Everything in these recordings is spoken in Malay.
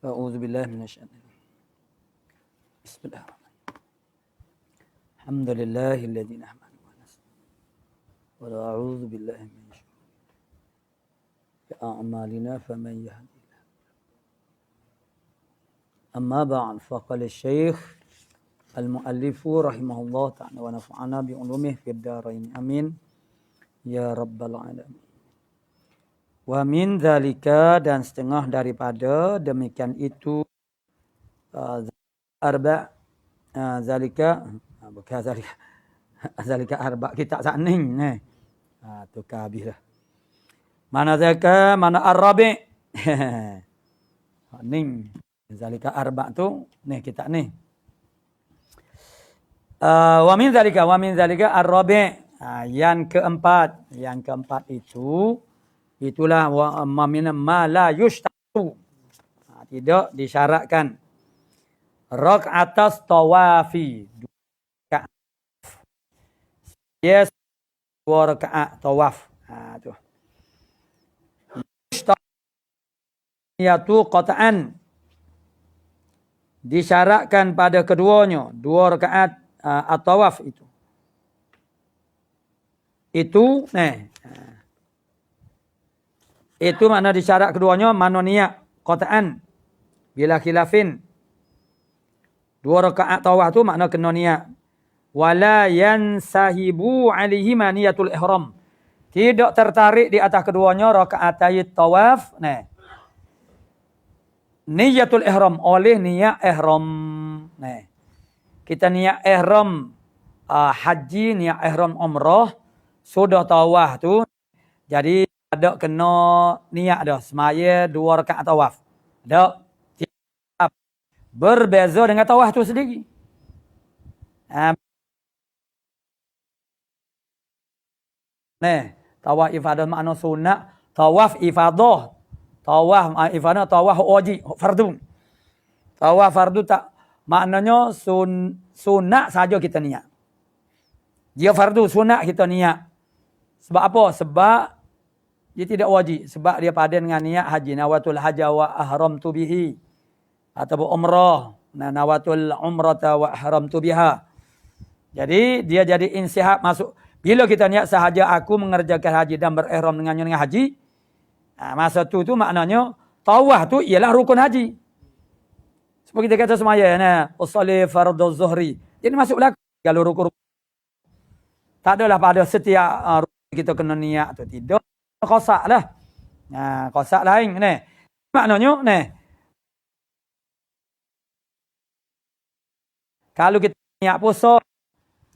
A'udzubillahi minasyaitonir rajim. Bismillahirrahmanirrahim. Alhamdulillahilladzi nahmadu wa nasta'inuhu wa na'udzu billahi min syururi a'malina faman yahdihillahu. Amma ba'd, faqala asy-syekh al-mu'allifu rahimahullah ta'ala wa nafa'ana bi ulumihi fid dharain amin ya rabbal alamin. Wa min dzalika, dan setengah daripada demikian itu zalika bukan zalika arba kita saning tu habislah. Mana zalika, mana arabi ning zalika arba tu kita ni. Wa min zalika arabi, yang keempat itu itulah wa min ma la yushtatu, tidak disyaratkan. Rak'atas tawafi, yes, 2 rakaat tawaf. Tu. Yaitu qat'an, disyaratkan pada keduanya 2 rakaat at-tawaf itu. Itu makna disyarat keduanya, mana niat qat'an bila khilafin. 2 rakaat tawaf tu makna kena niat. Wala yansahibu alaihi niyatul ihram, tidak tertarik di atas keduanya rakaat tawaf niyatul ihram, oleh niat ihram. Kita niat ihram haji, niat ihram umrah, sudah tawaf tu, jadi ada kena niat dah semaya 2 rakaat tawaf. Ada berbeza dengan tawaf tu sendiri. Tawaf ifadah makna sunat, tawaf ifadah. Tawaf ifadah, tawaf wajib, fardu. Tawaf fardu tak maknanya sunat saja kita niat. Dia fardu, sunat kita niat. Sebab apa? Sebab dia tidak wajib. Sebab dia padan dengan niat haji. Nawatul haja wa ahramtu bihi. Ataupun umrah. Nawatul umrata wa ahramtu biha. Jadi dia jadi insihab masuk. Bila kita niat sahaja aku mengerjakan haji dan berihram dengan haji. Masa tu maknanya tawaf tu ialah rukun haji. Seperti kita kata semaya. Usalli fardhu zuhri. Jadi masuklah kalau rukun. Tak adalah pada setiap rukun kita kena niat tu. Tidak. Qasak lah. Qasak lain. Maknanya, kalau kita niat puasa,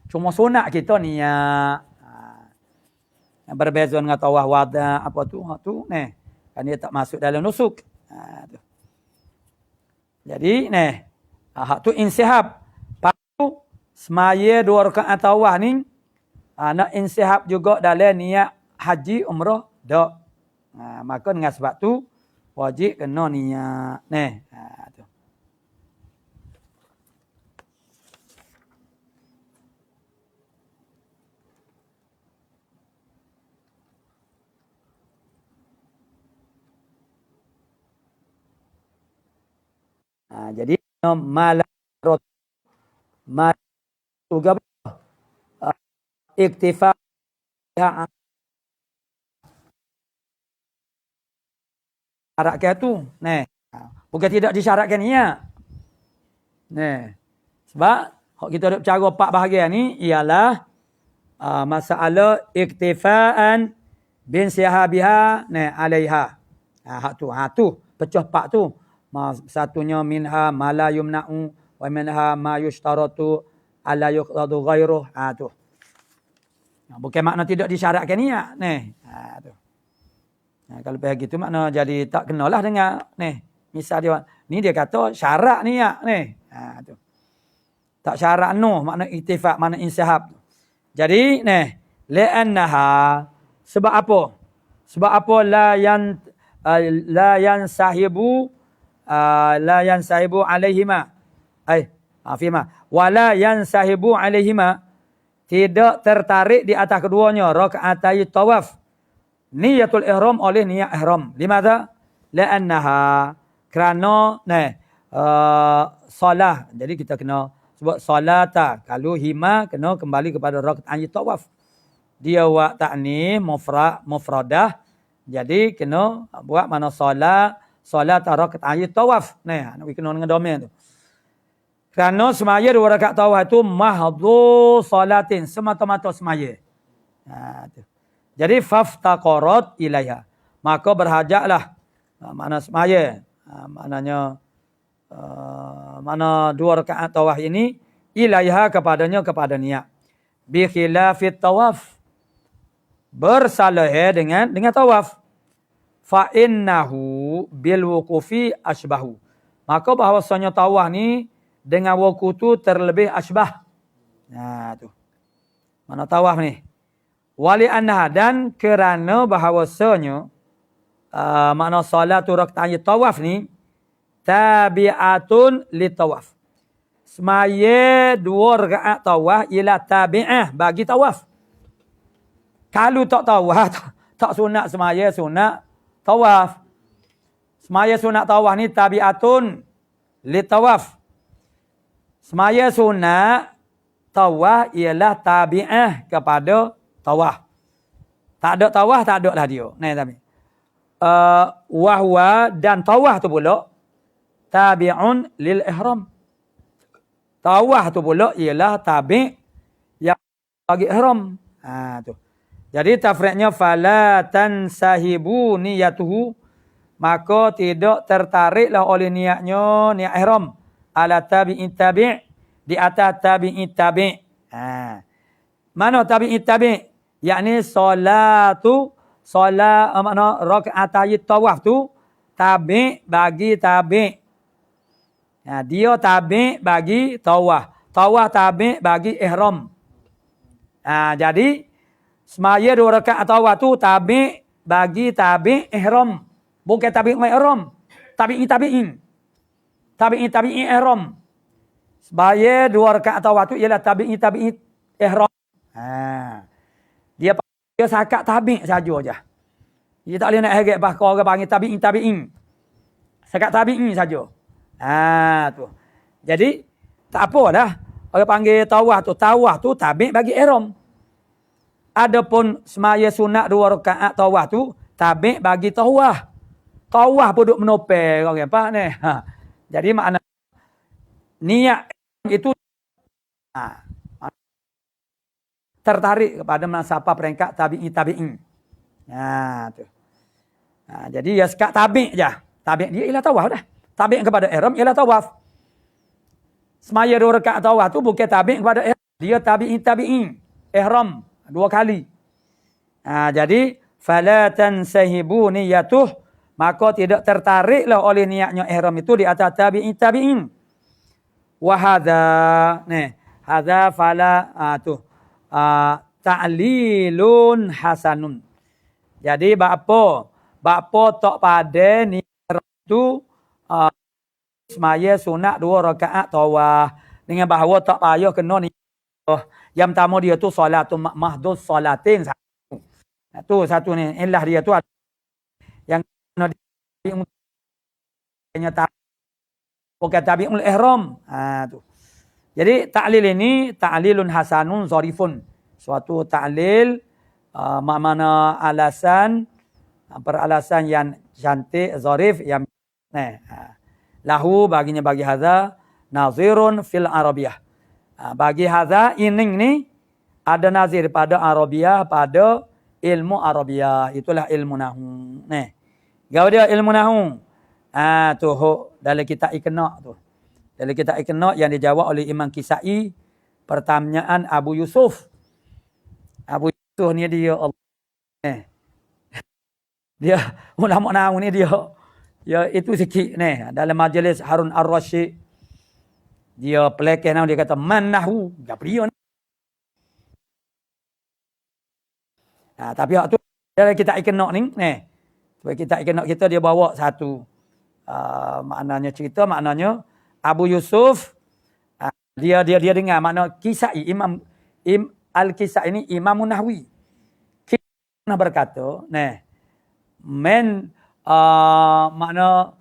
cuma sunat kita niat. Berbeza dengan tawaf wada, apa tu, kan dia tak masuk dalam nusuk. Tu. Jadi, hak tu insihab. Pastu, semaya 2 rakaat tawaf ni, nak insihab juga dalam niat haji, umrah, tak. Maka dengan sebab tu, wajib kena niat. Tu. Jadi, iktifa syaratkan tu. Bukan tidak disyaratkan niat. Sebab kita ada cara 4 bahagian ni ialah masalah iktifaan bin sihabiha alaiha. Hak tu pecah 4 tu. Satunya minha ma la yumna'u wa minha ma yushtaratu ala yuqadu ghairuh. Tu. Bukan makna tidak disyaratkan niat. Tu. Kalau pergi gitu makna jadi tak kenalah dengan misal dia kata syarat niat tu. Tak syarat makna ittifaq, makna insihab. Jadi li'annaha, sebab apa? Sebab apa la yansahibu alaihima fima wala yansahibu alaihima, tidak tertarik di atas keduanya rakaatai tawaf niyatul ihram, oleh niat ihram. Limadha? La'annaha, kerana solah. Jadi kita kena sebut solata. Kalau hima kena kembali kepada rakaat tawaf. Dia buat ta'ni mufradah. Jadi kena buat mana solat rakaat tawaf. Nak kena dengan domain tu. Kerana semaya 2 rakaat tawaf itu mahdhu salatin, semata-mata semaya. Tu. Jadi faftaqarat ilaiha. Maka berhajatlah makna semaya. Maknanya mana 2 rakaat tawaf ini ilaiha kepada niat. Bi khilafit tawaf. Bersalah dengan tawaf. Fa innahu bil wuqufi asbahu. Maka bahawasanya tawaf ni dengan wukuf tu terlebih asbah. Tu. Mana tawaf ni? Wali anha, dan kerana bahawasanya makna salatu rakaat tawaf ni tabi'atun li tawaf. Semaya 2 rakaat tawaf ialah tabi'ah bagi tawaf. Kalau tak tawaf, tak sunat semaya, sunat tawaf. Semaya sunat tawaf ni tabi'atun li tawaf. Semaya sunat tawaf ialah tabi'ah kepada tawaf. Tak ada tawaf, tak ada lah dia. Tapi wahwa, dan tawaf tu pula tabi'un lil ihram. Tawaf tu pula ialah tabi' yang bagi ihram. Tu. Jadi tafriqnya fala tansahibu niyatuhu, maka tidak tertariklah oleh niatnya niat ihram ala tabi'in tabi', di atas tabi'in tabi'. Mana tabi'in tabi'? Yakni solat makna rakaat tawaf tu tabi' bagi tabi'. Dia tabi' bagi tawaf. Tawaf tabi' bagi ihram. Jadi semaya 2 rakaat tawaf tu tabi' bagi tabi' ihram. Bukan tabi' ihram. Tabi'in tabi'in. Tabi'in tabi'in ihram. Semaya 2 rakaat tawaf tu ialah tabi'in tabi'in ihram. Dia sakat tabi' saja je. Dia tak boleh nak harap bahkan orang panggil tabi'in tabi'in. Sakat tabi'in saja. Tu. Jadi tak apa dah. Orang panggil tawaf tu tabi' bagi ihram. Adapun semaya sunat 2 rakaat tawaf tu tabi' bagi tawaf. Tawaf pun duk menopel orang apa ni. Jadi makna niat itu tertarik kepada siapa peringkat tabi'in. Tu. Jadi ya sekat tabi' je. Tabi' dia ialah tawaf dah. Tabi' kepada ihram ialah tawaf. Semaya 2 rakaat tawaf tu bukan tabi' kepada ihram. Dia tabi'in ihram 2 kali. Jadi fala tansahibu niyatuh, maka tidak tertariklah oleh niatnya ihram itu di atas tabi'in. Wa hadza fala ta'lilun hasanun. Jadi bapa tak pada niat itu semaya sunat 2 rakaat tawaf dengan bahawa tak payah kena ni. Yang pertama dia tu solatun mahdhus salatin. Tu satu ni ilah dia tu yang kena nyata bukan tabi'ul ihram. Tu. Jadi ta'lil ini ta'lilun hasanun zarifun. Suatu ta'lil mana alasan peralasan yang cantik, zarif, yang lahu bagi hadza nazirun fil arabiyah. Bagi hadza ini ni ada nazir pada Arabiyah, pada ilmu Arabiyah, itulah ilmu nahwu. Gau dia ilmu nahwu. Tu dalam kitab Iqna tu. Dalam kitab Iqna yang dijawab oleh Imam Kisai, pertanyaan Abu Yusuf. Abu Yusuf ni dia dia ulama nahwu ni dia itu sikit ni dalam majlis Harun Ar-Rasyid. Dia pelekeh nama dia kata man nahwu, gaprion. Tapi waktu dalam kitab Iqna ni, sebab kitab Iqna kita dia bawa satu maknanya cerita, maknanya Abu Yusuf dia dengar makna Kisai, Imam Al-Kisai ini Imam Nahwi. Kisai berkata, makna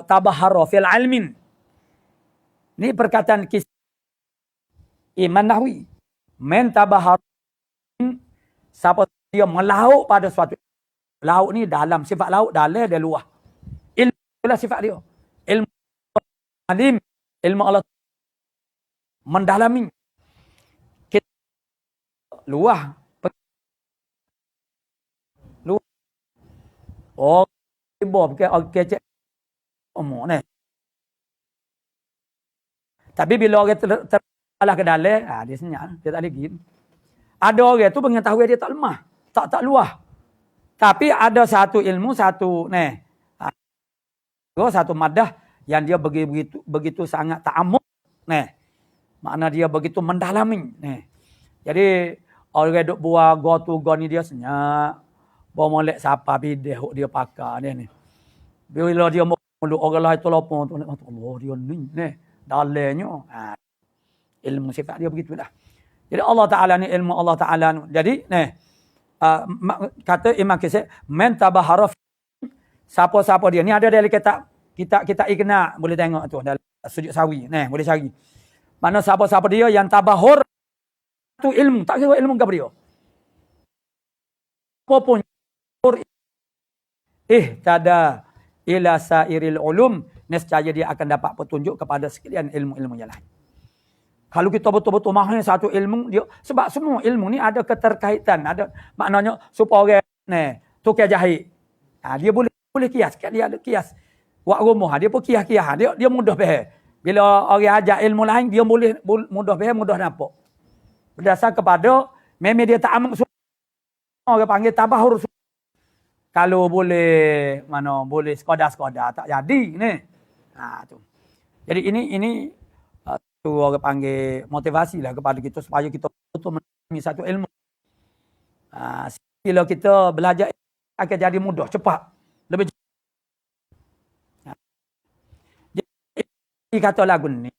tabahara fil ilmin. Ini perkataan kisah Imam Nahwi. Men tabahara, siapa dia melaut pada suatu. Laut ni dalam, sifat laut dalam dan luar. Ilmu itulah sifat dia. Ilmu alim, ilmu Allah mendalami. Kita luar. Luar. Oh, ibu kecek umur ni. Tapi bila orang terbalah ke dalam, dia senyap, dia tak lagi. Ada orang tu pengetahuan dia tak lemah, tak luah. Tapi ada satu ilmu, satu madah yang dia begitu sangat ta'amuk. Makna dia begitu mendalami. Jadi orang duk buat go tu go ni dia senyap. Bawa molek siapa bidih dia pakai ni. Bila dia mulut orang lain telefon tu, Allah dia ni. Dalamnya. Ilmu sifat dia begitu dah. Jadi Allah Ta'ala ni ilmu Allah Ta'ala. Jadi kata Imam Kisah, man tabahara, siapa-siapa dia. Ni ada dalam kita ikna, boleh tengok tu dalam sujud sawi. Boleh cari. Mana siapa-siapa dia yang tabahur tu ilmu, tak kira ilmu kepada dia. Apapun tada ila sairil ulum, nescaya dia akan dapat petunjuk kepada sekalian ilmu-ilmu yang lain. Kalau kita betul-betul mahal satu ilmu dia, sebab semua ilmu ni ada keterkaitan, ada maknanya supaya orang tukar jahit. Dia boleh kias, dia ada kias. Buat rumah dia pun kias-kias, dia mudah faham. Bila orang ajar ilmu lain dia boleh mudah faham, mudah nampak. Berdasar kepada memang dia tak amak orang panggil tabahur. Kalau boleh boleh sekadar tak jadi ni. Tu. Jadi ini tu orang panggil motivasi lah kepada kita supaya kita betul memahami satu ilmu. Bila kita belajar akan jadi mudah, cepat, lebih cepat. Jadi kata lagu ni.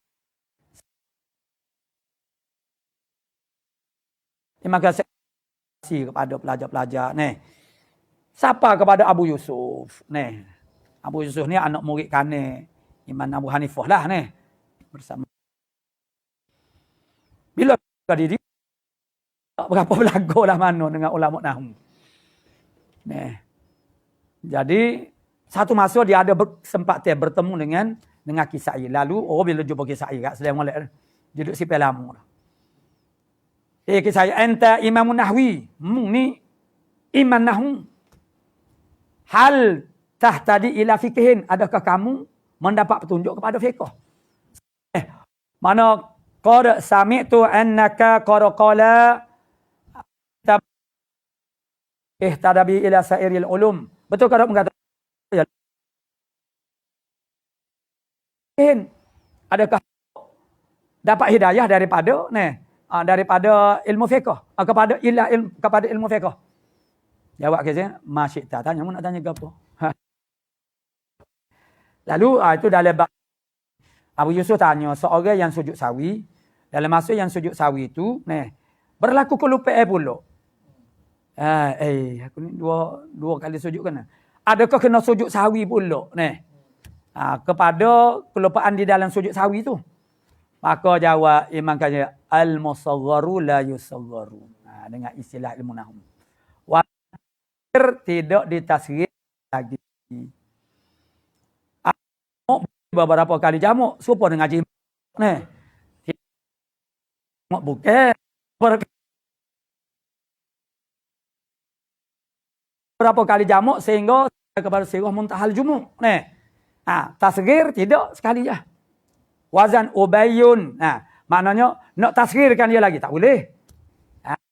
Terima kasih kepada pelajar-pelajar ni. Siapa kepada Abu Yusuf ni? Abu Yusuf ni anak murid kane Imam Abu Hanifah lah ni. Bersama. Bila diri tak berapa berlagu lah mana dengan ulama nahwu. Jadi satu masa dia ada kesempatan bertemu dengan Kisai. Lalu bila jumpa Kisai kat sedang molek dia duduk sipel lama. Kisai anta Imam Nahwi. Ni Imam Nahwu. Hal tahtadi ila fiqhin, adakah kamu mendapat petunjuk kepada fiqh? Mana qad sami'tu annaka qad qala ihtadabi ila sairil ulum. Betul ke tak mengatakan? Adakah dapat hidayah daripada ilmu fiqh kepada ilmu fiqh? Jawab kisah, masyikta. Tanya, nak tanya ke apa? Lalu itu dalam Abu Yusuf tanya seorang yang sujud sawi. Dalam masa yang sujud sawi itu, berlaku kelupaan pula. Aku ni dua kali sujud kan. Adakah kena sujud sawi pula? Kepada kelupaan di dalam sujud sawi itu. Maka jawab Imam kata, al-musagharu la yusagharu. Dengan istilah ilmu nahwu. Tidak ditasghir lagi. Beberapa kali jamak serupa dengan ngaji ni. Bukan berapa kali jamak sehingga kepada sirah muntahal jumuk ni. Tasghir tidak sekali je. Wazan ubayyun. Maknanya nak tasghirkan dia lagi tak boleh.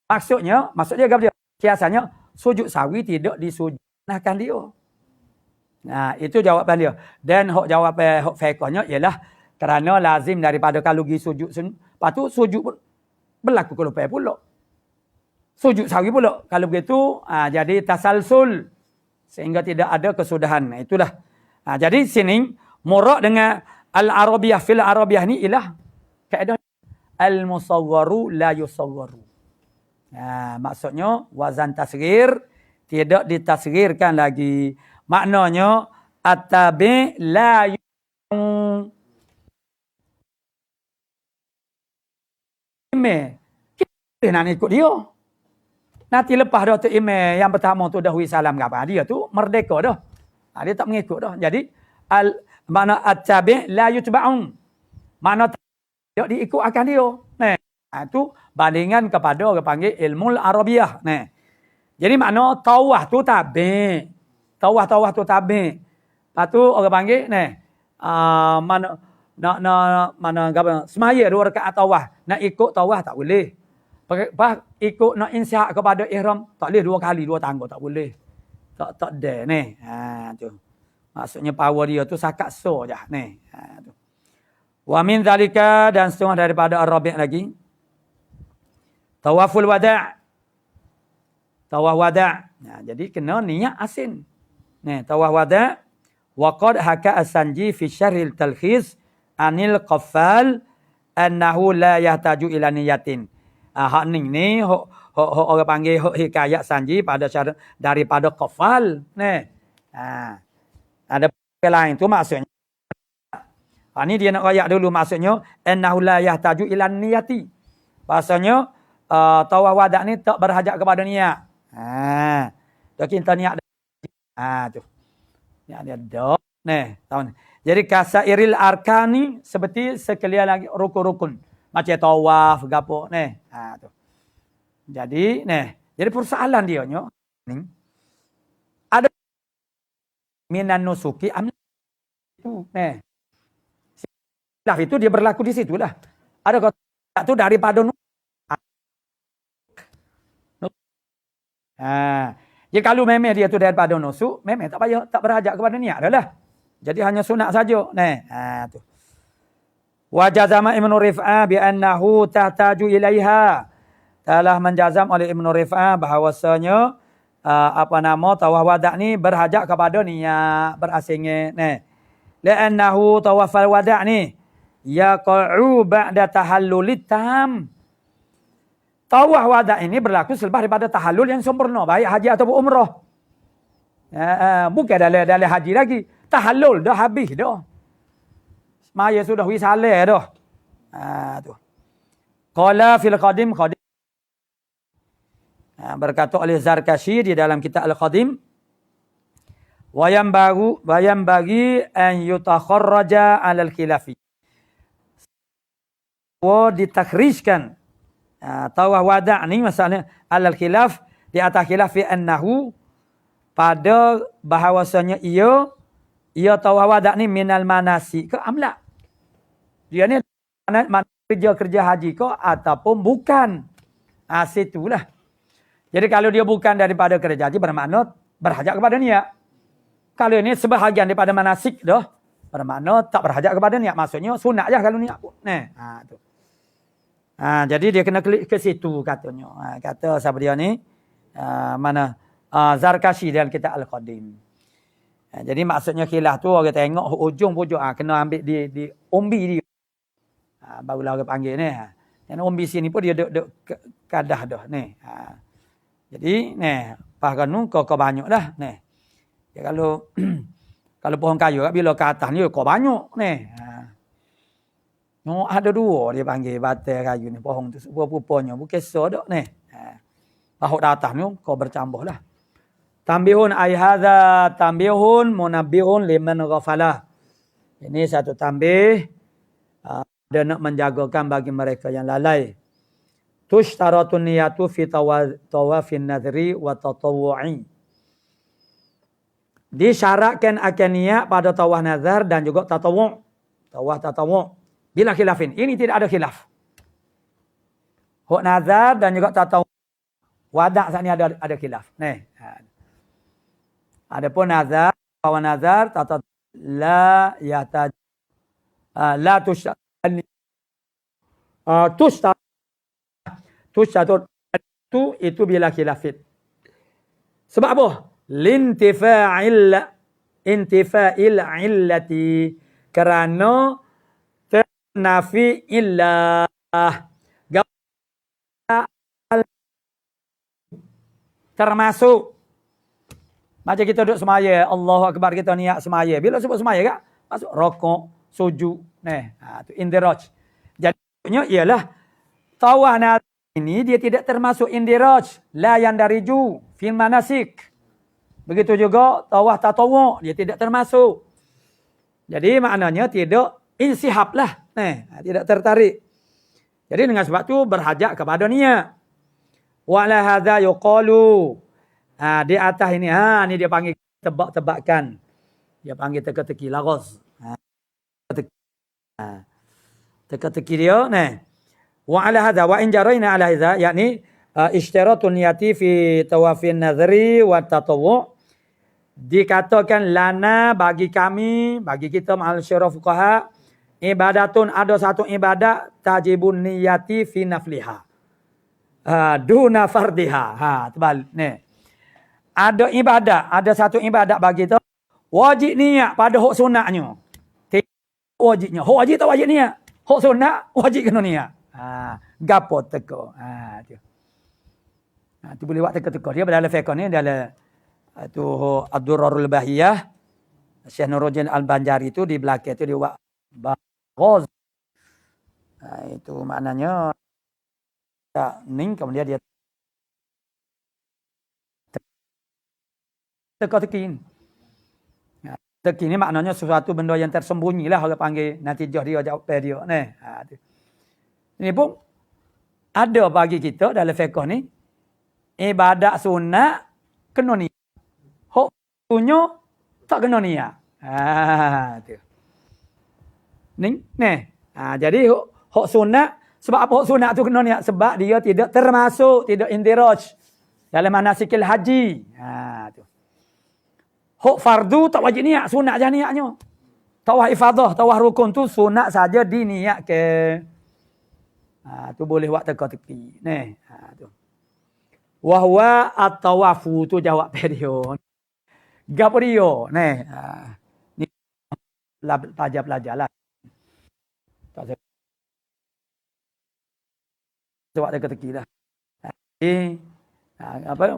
Maksudnya apa dia? Kiasannya sujud sawi tidak disujudkan dia. Itu jawapan dia. Dan jawapan fiqhnya ialah kerana lazim daripada kalau pergi sujud lepas tu sujud berlaku kelupaan pula. Sujud sawi pula. Kalau begitu jadi tasalsul sehingga tidak ada kesudahan. Itulah. Jadi sini murak dengan al-arabiyah fil arabiyah ni ialah kaedah al-musawwaru la yusawwaru. Maksudnya wazan tasghir tidak ditasghirkan lagi. Maknanya At-tabi' la yutba'u. Kita nak ikut dia. Nanti lepas dah tu email yang pertama tu dah salam apa dia tu merdeka dah. Dia tak mengikut dah. Jadi mana at-tabi' la yutba'u. Mana dia diikut akan dia. Itu bandingan kepada orang panggil ilmu Arabiah. Jadi makna tawah tu tabi'. Tawah tu tabi'. Lepas tu orang panggil mana semaya 2 rakaat tawah. Nak ikut tawah tak boleh. Ikut nak insya kepada ihram tak boleh 2 kali 2 tangga tak boleh. Tak ada ni. Tu. Maksudnya power dia tu sakat so je ni. Tu. Wa min zalika dan setengah daripada Arabiah lagi. Tawaful wada'. Tawaf wada'. Jadi kena niat asin. Ni tawaf wada' wa qad haka as-Sanji fi syarhil talkhis anil qaffal annahu la yahtaju ila niyatin. Hak ni orang panggil hikayat Sanji pada cara daripada qaffal. Ni. Ada lain tu maksudnya. Ni dia nak royak dulu maksudnya annahu la yahtaju ila niyati. Bahasanya tawaf wada' ni tak berhajat kepada niat. Dah kita niat tu. Niat dia dah. Tahu ni. Jadi kasairil arkan ni seperti sekalian lagi rukun-rukun. Macam tawaf gapo tu. Jadi jadi persoalan dia ni ada minan nusuki itu itu dia berlaku di situlah. Ada kata tu daripada jadi kalau memang dia tu daripada nusuk, memang tak payah tak berhajat kepada niat dah lah. Jadi hanya sunat saja. Tu. Wa jazama Ibnu Rif'ah bi annahu tahtaju ilaiha. Telah menjazam oleh Ibnu Rif'ah bahawasanya tawaf wada' ni berhajat kepada niat berasingnya. Li'annahu tawafal wada' ni yaqa'u ba'da tahallulit tam. Tawaf wada' ini berlaku selepas daripada tahallul yang sempurna, baik haji ataupun umrah. Bukan dalam haji lagi. Tahallul dah habis dah. Semaya sudah wisalah dah. Tu. Qala fil qadim. Berkata oleh Zarkashi di dalam kitab Al-Qadim. Wayam bagi an yutakharraja 'alal khilafi. Ditakhrijkan tawaf wada' ni masalahnya alal khilaf di atas khilaf fi annahu pada bahawasanya ia tawaf wada' ni minal manasi ke amla. Dia ni kerja haji ke ataupun bukan. Situlah. Jadi kalau dia bukan daripada kerja haji bermakna berhajat kepada niat. Kalau ini sebahagian daripada manasik dah bermakna tak berhajat kepada niat. Maksudnya sunat je kalau niat pun. Tu. Jadi dia kena klik ke situ katanya. Kata siapa dia ni? Zarkashi dalam kitab Al-Qadim. Jadi maksudnya khilaf tu orang tengok ujung pojok kena ambil di umbi dia. Barulah orang panggil ni. Yang umbi sini pun dia duk kadah dah ni. Jadi pas kanu kau banyak dah ni. Ya kalau kalau pohon kayu bila ke atas ni kau banyak ni. Ada 2 dia panggil batai kayu ni pohon tu rupanya bukan so dak ni. Pahuk atas ni kau bercambahlah. Tambihun ai hadza tambihun munabbihun liman ghafala. Ini satu tambih dia nak menjagakan bagi mereka yang lalai. Tushtaratun niyatu fi tawafin nadhri wa tatawwu'i. Disyaratkan akan niat pada tawaf nazar dan juga tatawwu'. Tawaf tatawwu'. Bila khilafin. Ini tidak ada khilaf. Huk nazar dan juga tatawwu'. Wada' saat ni ada khilaf. Adapun nazar, tawaf nazar, tatawwu' la yataj la tushtarat itu bila khilafin. Sebab apa? Lintifa'il illati kerana nafi illah termasuk Macam kita duduk semaya, Allahu Akbar kita niat semaya. Bila sebut semaya kak? Masuk rokok, sujud. Tu indiraj. Jadinya ialah tawaf nabi ini dia tidak termasuk indiraj. La yandariju fil manasik. Begitu juga tawaf tatawwu' dia tidak termasuk. Jadi maknanya tidak insihab lah. Tidak tertarik. Jadi dengan sebab tu berhajat kepada niat. Wa la hadza yuqalu. Di atas ini, ni dia panggil tebak-tebakan. Dia panggil teka-teki lagos. Teka-teki dia, Wa ala hadza wa in jarayna ala hadza, yakni ishtiratun niyati fi tawafin nadhri wa tatawwu'. Dikatakan lana bagi kami, bagi kita ma'al syarah fuqaha, ibadatun ada satu ibadat tajibun niyati fi nafliha. Duna fardiha. Terbalik ni. Ada ibadat, ada satu ibadat bagi kita wajib niat pada hak sunatnya. Wajibnya. Hak wajib tak wajib niat. Hak sunat wajib kena niat. Gapo teka. Tu boleh buat teka-teka. Dia dalam fiqh ni dalam tu Ad-Durrarul Bahiyah. Syekh Nuruddin Al-Banjari tu di belakang tu dia buat baroz. Itu maknanya ning kemudian dia teka-teki. Teka ni maknanya sesuatu benda yang tersembunyi lah orang panggil natijah dia jawapan dia. Ini pun ada bagi kita dalam fiqh ni ibadat sunat kena niat. Hak punya tak kena niat. Tu. Jadi hak sunat sebab apa hak sunat tu kena niat? Sebab dia tidak termasuk, tidak indiraj dalam manasikil haji. Tu. Hak fardu tak wajib niat, sunat je niatnya. Tawaf ifadah, tawaf rukun tu sunat saja diniat ke. Tu boleh buat teka-teki. Tu. Wa huwa at-tawafu tu jawab dia. Gapo dia? Ni pelajar-pelajar lah. Tak buat teka-teki lah.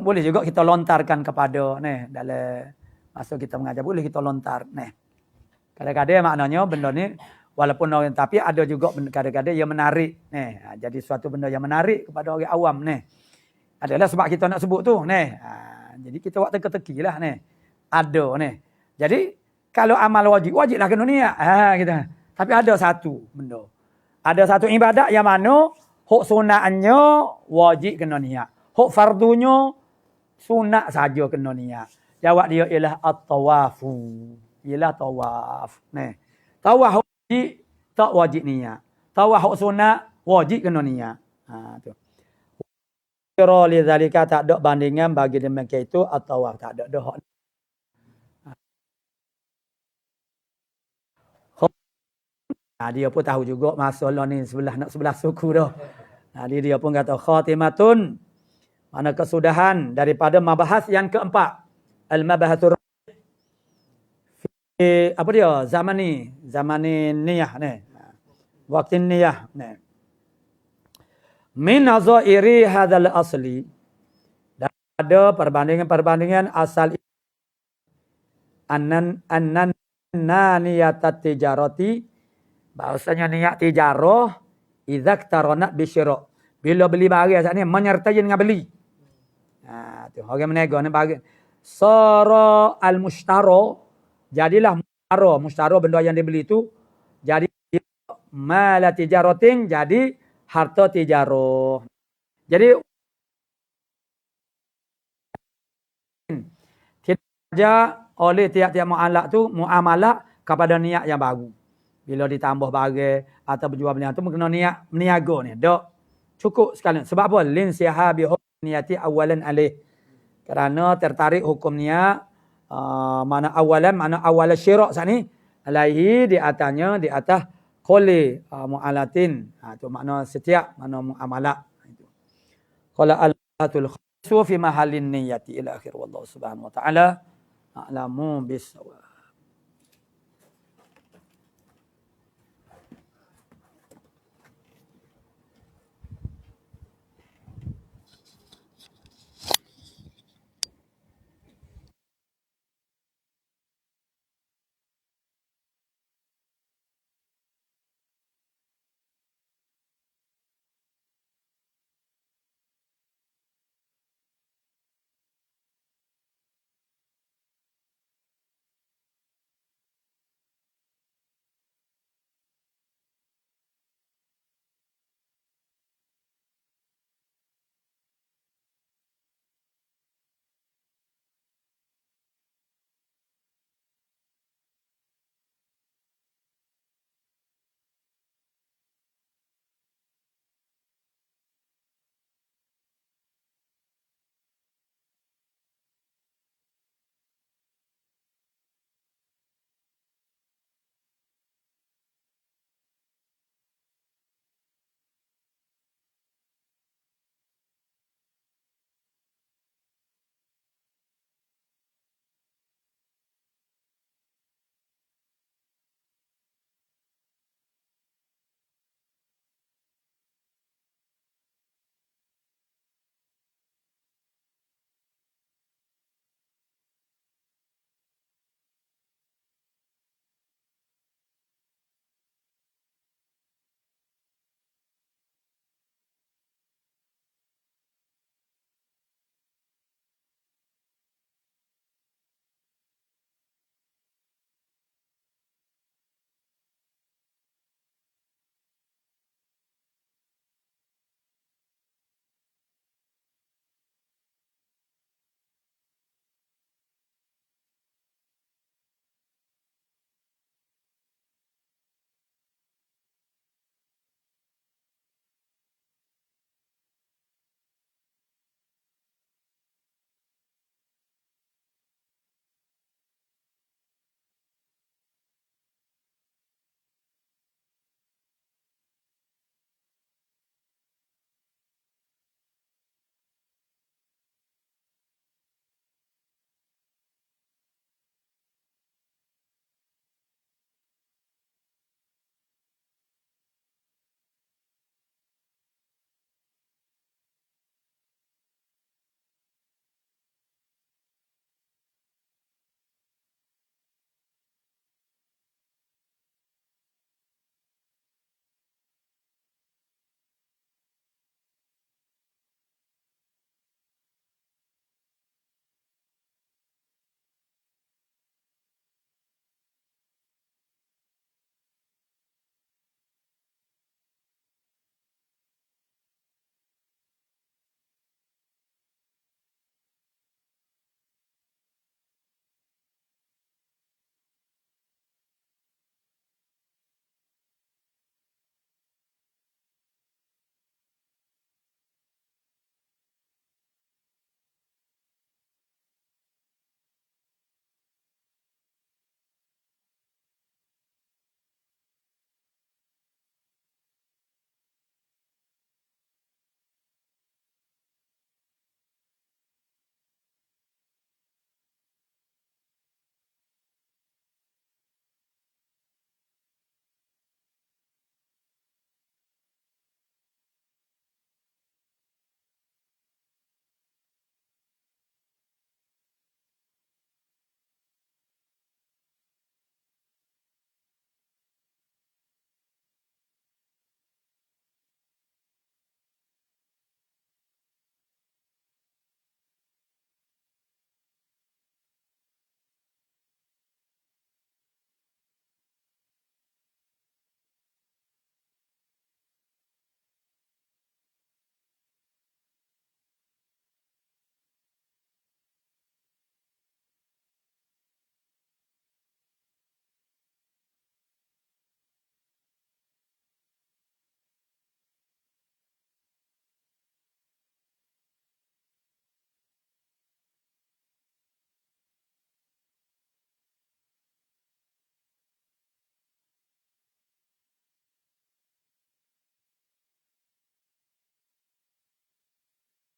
Boleh juga kita lontarkan kepada dalam masa kita mengajar boleh kita lontar. Kadang-kadang maknanya benda ni walaupun orang tapi ada juga kadang-kadang yang menarik. Jadi suatu benda yang menarik kepada orang awam adalah sebab kita nak sebut tu. Jadi kita buat teka-teki lah Ada Jadi kalau amal wajiblah kena niat. Kita. Tapi ada satu benda. Ada satu ibadat yang mana hak sunatnya wajib kena niat. Hak fardunya sunat saja kena niat. Jawab dia ialah at-tawafu. Ialah tawaf. Tawaf wajib tak wajib niat. Tawaf hak sunat wajib kena niat. Tu. Kira li zalika tak ada bandingan bagi demikian itu at-tawaf tak ada hak. Dia pun tahu juga masalah ni sebelah suku dah. Dia pun kata khatimatun mana kesudahan daripada mabahas yang keempat. Al-mabahatur apa dia? Zamani niyah Waktu niyah Min nazairi hadzal asli. Ada perbandingan asal annan niyatat tijarati bahasanya niat tijarah idza tarana bisyira. Bila beli barang saat ni menyertai dengan beli. Tu orang menego ni barang. Sara al-mushtara jadilah mushtara benda yang dibeli tu jadi mala tijaratin jadi harta tijarah. Jadi tidak saja oleh tiap-tiap muamalah kepada niat yang baru. Bila ditambah barang atau berjual beli tu kena niat meniaga ni. Dak cukup sekali. Sebab apa? Lin sihabi niyati awalan alih. Kerana tertarik hukum niat mana awal syirak saat ni alaihi di atas qoli mu'alatin. Tu makna setiap mana muamalah itu. Qala al-atul khasu fi mahallin niyati ila akhir wallahu subhanahu wa ta'ala a'lamu bis